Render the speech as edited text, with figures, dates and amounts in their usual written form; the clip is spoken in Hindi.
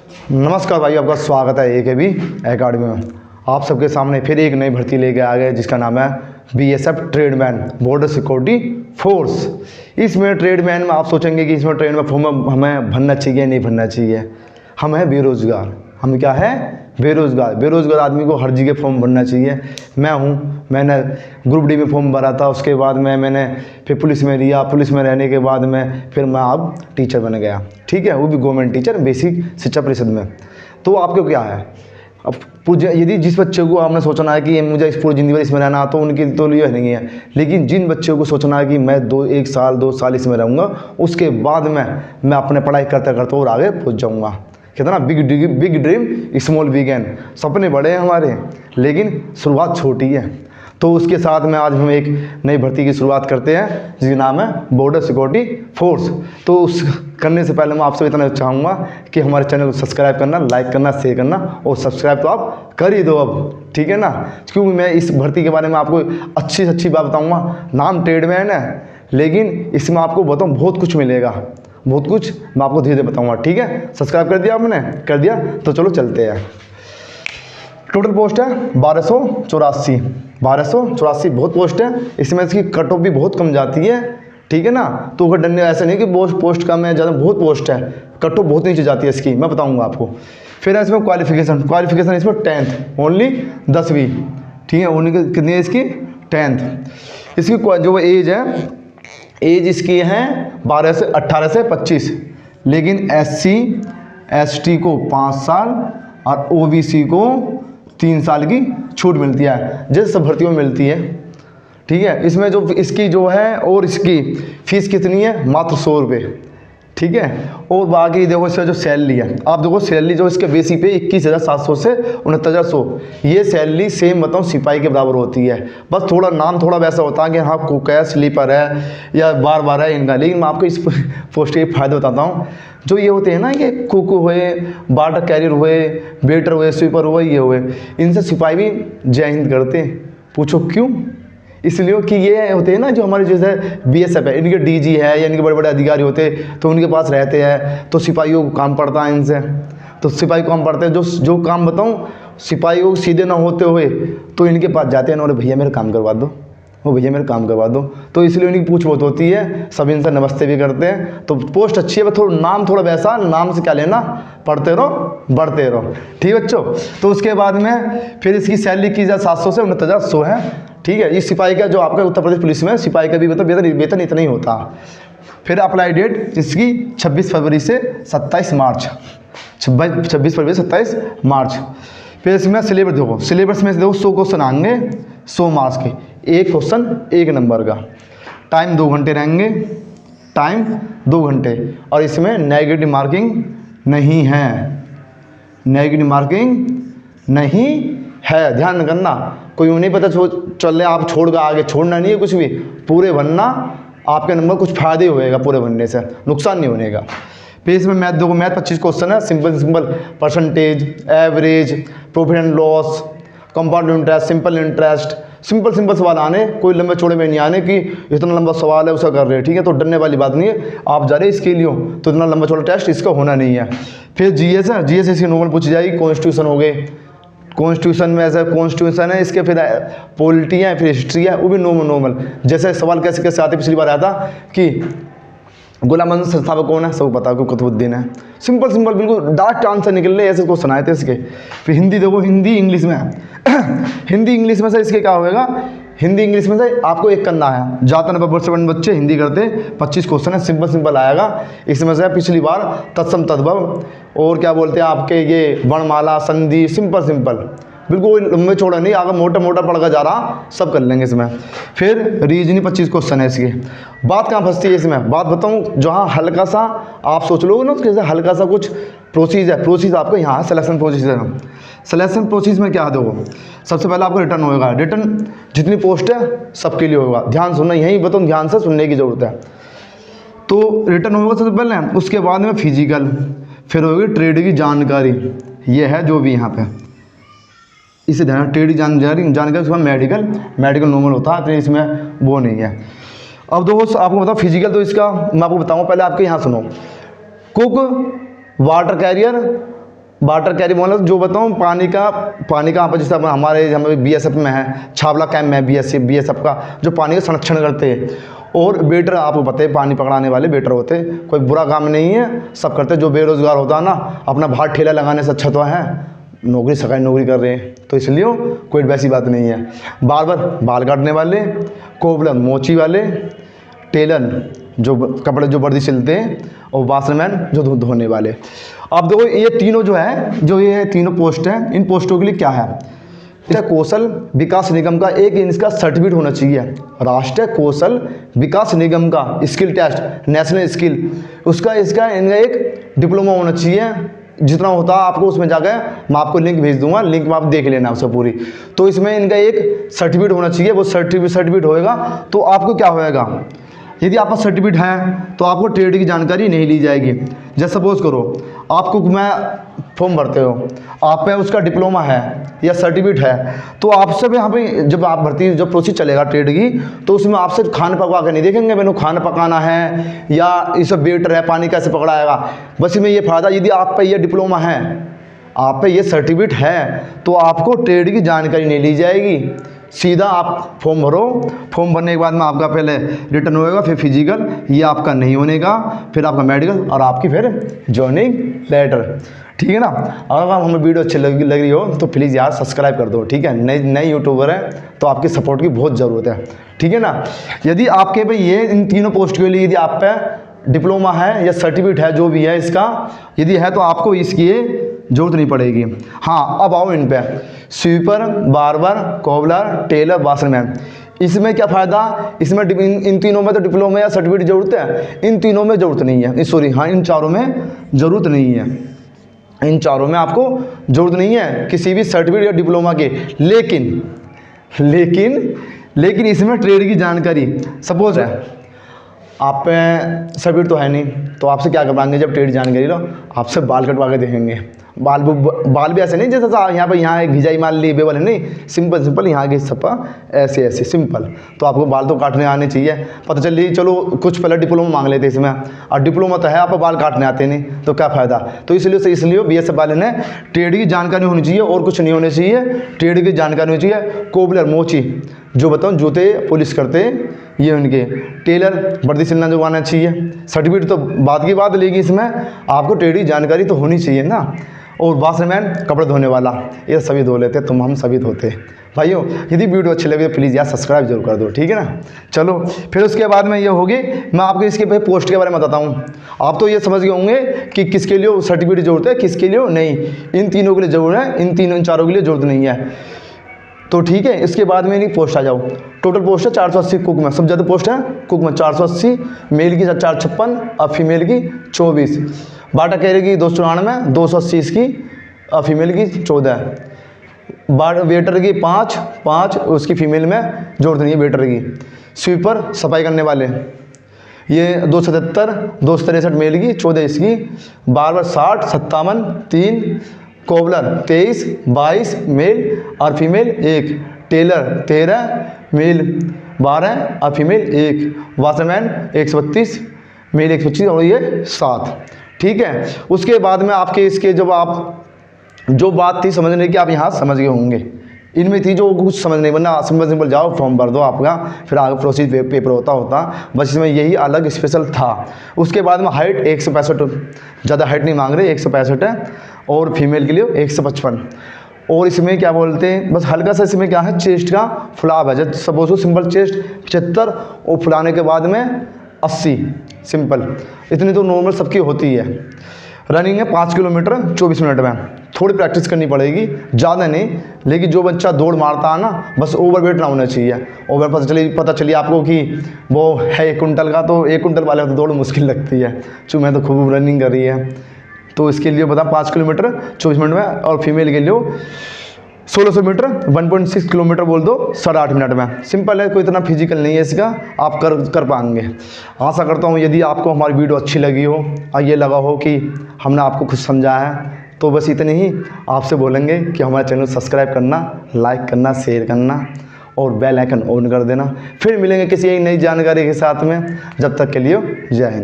नमस्कार भाई, आपका स्वागत है AKB एकेडमी में। आप सबके सामने फिर एक नई भर्ती लेके आ गए जिसका नाम है BSF tradesman border security force. इसमें ट्रेडमैन में आप सोचेंगे कि इसमें ट्रेड में फॉर्म हमें भरना चाहिए नहीं भरना चाहिए। हम हैं बेरोज़गार। हम क्या है? बेरोज़गार। बेरोज़गार आदमी को हर जगह फॉर्म भरना चाहिए। मैं हूँ, मैंने ग्रुप डी में फॉर्म भरा था, उसके बाद मैंने फिर पुलिस में लिया। पुलिस में रहने के बाद फिर मैं अब टीचर बन गया। ठीक है, वो भी गवर्नमेंट टीचर बेसिक शिक्षा परिषद में। तो आपको क्या है, अब यदि जिस बच्चे को आपने सोचना है कि मुझे इस पूरी ज़िंदगी इसमें रहना, तो उनके तो लिए नहीं है। लेकिन जिन बच्चों को सोचना है कि मैं 1 साल 2 साल इसमें रहूँगा, उसके बाद मैं अपने पढ़ाई करते करते और आगे पहुँच जाऊँगा। कितना बिग ड्रीम स्मॉल बिगेन। सपने बड़े हैं हमारे, लेकिन शुरुआत छोटी है। तो उसके साथ में आज हम एक नई भर्ती की शुरुआत करते हैं जिसका नाम है बॉर्डर सिक्योरिटी फोर्स। तो उस करने से पहले मैं आपसे इतना चाहूँगा कि हमारे चैनल को सब्सक्राइब करना, लाइक करना, शेयर करना, और सब्सक्राइब तो आप कर ही दो अब, ठीक है ना। क्योंकि मैं इस भर्ती के बारे में आपको अच्छी से अच्छी बात बताऊँगा। नाम ट्रेडमैन है, लेकिन इसमें आपको बताऊँ बहुत कुछ मिलेगा, बहुत कुछ मैं आपको धीरे धीरे बताऊँगा। ठीक है, सब्सक्राइब कर दिया आपने? कर दिया तो चलो चलते हैं। टोटल पोस्ट है 1284। 1284 बहुत पोस्ट है। इसमें इसकी कट ऑफ भी बहुत कम जाती है, ठीक है ना। तो अगर डरने ऐसा नहीं कि पोस्ट कम है, ज़्यादा बहुत पोस्ट है, कट ऑफ बहुत नीचे जाती है इसकी, मैं बताऊंगा आपको। फिर है इसमें क्वालिफिकेशन इसमें 10th ओनली 10वीं, ठीक है। ओनली कितनी है इसकी? 10th। इसकी जो एज है, एज इसकी है 18 से 25। लेकिन SC ST को 5 साल और OBC को 3 साल की छूट मिलती है, जैसे सब भर्तियों में मिलती है, ठीक है। इसमें जो इसकी जो है और इसकी फ़ीस कितनी है? मात्र 100 रुपये, ठीक है। और बाकी देखो इसका जो सैलरी है, आप देखो सैलरी जो इसके बेसिक पे 21,700 से 69,100, ये सैलरी सेम बताऊँ सिपाही के बराबर होती है। बस थोड़ा नाम थोड़ा वैसा होता है कि हाँ कुक है, स्लीपर है या बार है इनका। लेकिन मैं आपको इस पोस्ट के फ़ायदे बताता हूँ। जो ये होते हैं ना कि कुक हुए, वाटर कैरियर हुए, वेटर हुए, स्वीपर हुए, ये हुए, इनसे सिपाही भी जय हिंद करते हैं। पूछो क्यों? इसलिए कि ये होते हैं ना जो हमारे जैसे BSF है, इनके DG है या इनके बड़े बड़े अधिकारी होते हैं, तो उनके पास रहते हैं, तो सिपाहियों को काम पड़ता है इनसे। तो सिपाही को काम पड़ते हैं, जो काम बताऊँ सिपाहियों को सीधे ना होते हुए तो इनके पास जाते हैं, और भैया मेरा काम करवा दो, वो भैया मेरा काम करवा दो। तो इसलिए उनकी पूछ बहुत होती है, सब इनसे नमस्ते भी करते हैं। तो पोस्ट अच्छी है, थोड़ा नाम थोड़ा वैसा, नाम से क्या लेना, पढ़ते रहो बढ़ते रहो, ठीक है बच्चों। तो उसके बाद में फिर इसकी सैलरी की 700 से 69,100 है, ठीक है। इस सिपाही का जो आपका उत्तर प्रदेश पुलिस में सिपाही का भी मतलब वेतन इतना ही होता। फिर अप्लाई डेट इसकी 26 फरवरी से 27 मार्च, 26 फरवरी से 27 मार्च। फिर इसमें सिलेबस देखो, सिलेबस में देखो 100 क्वेश्चन आएंगे, 100 मार्क्स के, एक क्वेश्चन 1 नंबर का। टाइम 2 घंटे रहेंगे, टाइम 2 घंटे। और इसमें नेगेटिव मार्किंग नहीं है, नेगेटिव मार्किंग नहीं है, ध्यान करना। कोई नहीं पता चल रहा आप छोड़ गए, आगे छोड़ना नहीं है कुछ भी, पूरे बनना। आपके नंबर कुछ फायदे होएगा पूरे बनने से, नुकसान नहीं होने का। फिर इसमें मैथ देखो, मैथ 25 क्वेश्चन है, simple percentage, average, profit and loss, compound interest, simple interest, simple सवाल आने, कोई लंबे चौड़े में नहीं आने कि इतना लंबा सवाल है उसका कर रहे हैं, ठीक है। तो डरने वाली बात नहीं है, आप जा रहे हैं इसके लिए तो इतना लंबा चौड़ा टेस्ट इसका होना नहीं है। फिर GS है, GS इसकी नॉर्मल पूछी जाएगी। कॉन्स्टिट्यूशन हो गए, कॉन्स्टिट्यूशन में ऐसा कॉन्स्टिट्यूशन है इसके, फिर पॉलिटी है, फिर हिस्ट्री है, वो भी नॉर्मल। जैसे सवाल कैसे आते, पिछली बार आया था कि गुलाम अहमद संस्थापक कौन है, सब पता है, कुतुबुद्दीन है। सिंपल बिल्कुल डायरेक्ट आंसर निकल रहे, ऐसे क्वेश्चन आए थे इसके। फिर हिंदी देखो, हिंदी इंग्लिश में हिंदी इंग्लिश में से इसके क्या होगा, हिंदी इंग्लिश में से आपको एक करना है। जाता नंबर से बच्चे हिंदी करते, 25 क्वेश्चन है, सिंपल आएगा। इसमें से पिछली बार तत्सम तद्भव और क्या बोलते हैं आपके ये वर्णमाला, संधि, सिंपल बिल्कुल लंबे चौड़ा नहीं, आगे मोटा पड़ कर जा रहा, सब कर लेंगे इसमें। फिर रीजनिंग 25 क्वेश्चन है इसके। बात कहाँ फंसती है इसमें, बात बताऊँ, जहाँ हल्का सा आप सोच लोगे ना, जैसे हल्का सा कुछ प्रोसीज आपको यहाँ सिलेक्शन प्रोसीजर है। सिलेक्शन प्रोसीज में क्या देखो, सबसे पहले आपको रिटर्न होगा। रिटर्न जितनी पोस्ट है सबके लिए होगा, ध्यान सुनना, यही बताऊँ, ध्यान से सुनने की ज़रूरत है। तो रिटर्न होगा सबसे पहले, उसके बाद में फिजिकल, फिर होगी ट्रेड की जानकारी, ये है जो भी यहाँ पे इसे ध्यान, ट्रेड की जानकारी उसमें मेडिकल नॉर्मल होता है, तो इसमें वो नहीं है। अब दोस्त आपको बताओ फिजिकल, तो इसका मैं आपको बताऊँगा, पहले आपके यहाँ सुनो। Cook, water career water carry मतलब जो बताऊँ पानी का आप जैसे हमारे बीएसएफ में है, छावला कैंप में है बीएसएफ का, जो पानी का संरक्षण करते हैं। और वेटर आपको पता है पानी पकड़ाने वाले वेटर होते हैं, कोई बुरा काम नहीं है, सब करते हैं। जो बेरोज़गार होता है ना, अपना बाहर ठेला लगाने से अच्छा तो है नौकरी, सरकारी नौकरी कर रहे हैं, तो इसलिए कोई वैसी बात नहीं है। बार्बर बाल काटने वाले, कोबलर मोची वाले, टेलर जो कपड़े जो वर्दी सिलते हैं, और वाशरमैन जो धोने वाले। अब देखो ये तीनों जो है, जो ये तीनों पोस्ट हैं, इन पोस्टों के लिए क्या है, कौशल विकास निगम का एक इनका सर्टिफिकेट होना चाहिए, राष्ट्रीय कौशल विकास निगम का स्किल टेस्ट, नेशनल स्किल, उसका इनका एक डिप्लोमा होना चाहिए। जितना होता है आपको उसमें जाकर मैं आपको लिंक भेज दूंगा, लिंक में आप देख लेना उससे पूरी। तो इसमें इनका एक सर्टिफिकेट होना चाहिए, वो सर्टिफिकेट होएगा तो आपको क्या होएगा, यदि आपका सर्टिफिकेट है तो आपको ट्रेड की जानकारी नहीं ली जाएगी। जैसे सपोज करो आपको मैं फॉर्म भरते हो, आप पे उसका डिप्लोमा है या सर्टिफिकेट है, तो आपसे भी यहाँ पे जब आप भर्ती जब प्रोसेस चलेगा ट्रेड की, तो उसमें आपसे खाना पकवा के नहीं देखेंगे मैंने खाना पकाना है या ये सब वेटर है, पानी कैसे पकड़ाएगा। बस इसमें ये फ़ायदा, यदि आप पे ये डिप्लोमा है, आप पे ये सर्टिफिकेट है, तो आपको ट्रेड की जानकारी नहीं ली जाएगी। सीधा आप फॉर्म भरो, फॉर्म भरने के बाद में आपका पहले रिटर्न होएगा, फिर फिजिकल, ये आपका नहीं होने का, फिर आपका मेडिकल और आपकी फिर जॉइनिंग लेटर। ठीक है ना। अगर हमें वीडियो अच्छी लग रही हो तो प्लीज़ यार सब्सक्राइब कर दो, ठीक है। नई यूट्यूबर है तो आपकी सपोर्ट की बहुत ज़रूरत है, ठीक है ना। यदि आपके भाई ये इन तीनों पोस्ट के लिए यदि आप पे डिप्लोमा है या सर्टिफिकेट है जो भी है इसका, यदि है तो आपको इसकी जरूरत नहीं पड़ेगी। हाँ, अब आओ इन पे, sweeper, barber, cobbler, tailor, washerman. इसमें क्या फ़ायदा, इसमें इन तीनों में तो डिप्लोमा या सर्टिफिकेट की ज़रूरत है, इन तीनों में ज़रूरत नहीं है, सॉरी हाँ इन चारों में ज़रूरत नहीं है, इन चारों में आपको ज़रूरत नहीं है किसी भी सर्टिफिकेट या डिप्लोमा के। लेकिन इसमें ट्रेड की जानकारी, सपोज है आप पे सर्टिफिकेट तो है नहीं, तो आपसे क्या करवाएंगे, जब ट्रेड जानकारी लो आपसे बाल कटवा के देखेंगे। बाल भी ऐसे नहीं जैसे यहाँ एक घिजाई मार ली बेबल है, नहीं, सिंपल यहाँ की सपा ऐसे सिंपल। तो आपको बाल तो काटने आने चाहिए, पता चल रही चलो कुछ पहले डिप्लोमा मांग लेते इसमें, और डिप्लोमा तो है आपको बाल काटने आते नहीं, तो क्या फ़ायदा। तो इसलिए बीएसएफ वाले ने ट्रेड की जानकारी होनी चाहिए और कुछ नहीं होनी चाहिए, ट्रेड की जानकारी होनी चाहिए। कोबलर मोची जो बताऊँ जूते पुलिस करते ये उनके, टेलर वर्दी सिलना जो आना चाहिए, सर्टिफिकेट तो बात की बात, लेकिन इसमें आपको ट्रेड की जानकारी तो होनी चाहिए ना। और वाशरमैन कपड़े धोने वाला, ये सभी धो लेते, तुम हम सभी धोते। भाइयों यदि वीडियो अच्छी लगे तो प्लीज़ यार सब्सक्राइब जरूर कर दो, ठीक है ना। चलो फिर उसके बाद में ये होगी, मैं आपको इसके पोस्ट के बारे में बताता हूँ। आप तो ये समझ गए होंगे कि किसके लिए सर्टिफिकेट की जरूरत है, किसके लिए नहीं। इन तीनों के लिए जरूरत है, इन चारों के लिए जरूरत नहीं है। तो ठीक है, इसके बाद में पोस्ट आ जाओ। टोटल पोस्ट है 480 कुक में, सबसे ज़्यादा पोस्ट है कुक में 480, मेल की 456 और फीमेल की 24। बाटा कैरी की 294, 280 इसकी और फीमेल की 14। वेटर की 5 उसकी फीमेल में जरूरत नहीं है वेटर की। स्वीपर सफाई करने वाले ये 277, 263 मेल की, 14 इसकी। बार्बर 60, 57, 3। कोबलर 23, 22 मेल और फीमेल 1। टेलर 13, मेल 12 और फीमेल 1। वाशरमैन 132, मेल 125 और ये 7। ठीक है। उसके बाद में आपके इसके जब आप जो बात थी समझने की, आप यहाँ समझ गए होंगे, इनमें थी जो कुछ समझ नहीं, वरना सिंपल जाओ फॉर्म भर दो आपका, फिर आगे प्रोसीज पेपर होता बस इसमें यही अलग स्पेशल था। उसके बाद में हाइट 165, ज़्यादा हाइट नहीं मांग रहे, 165 है। और फीमेल के लिए 155। और इसमें क्या बोलते हैं, बस हल्का सा इसमें क्या है, चेस्ट का फुलाव है। जब सपोज सिंपल चेस्ट 75 और फुलाने के बाद में 80, सिंपल इतनी तो नॉर्मल सबकी होती है। रनिंग है 5 किलोमीटर 24 मिनट में, थोड़ी प्रैक्टिस करनी पड़ेगी, ज़्यादा नहीं। लेकिन जो बच्चा दौड़ मारता है ना, बस ओवरवेट ना होना चाहिए। ओवर पता चली आपको कि वो है 1 कुंटल का, तो 1 कुंटल वाले तो दौड़ मुश्किल लगती है। चूँकि मैं तो खूब रनिंग कर रही है, तो इसके लिए बता 5 किलोमीटर 24 मिनट में। और फीमेल के लिए 1600 मीटर 1.6 किलोमीटर बोल दो 8.5 मिनट में। सिंपल है, कोई इतना फिजिकल नहीं है इसका, आप कर पाएंगे। आशा करता हूँ यदि आपको हमारी वीडियो अच्छी लगी हो और ये लगा हो कि हमने आपको कुछ समझाया है, तो बस इतने ही आपसे बोलेंगे कि हमारे चैनल सब्सक्राइब करना, लाइक करना, शेयर करना और बेल आइकन ऑन कर देना। फिर मिलेंगे किसी एक नई जानकारी के साथ में, जब तक के लिए जय हिंद।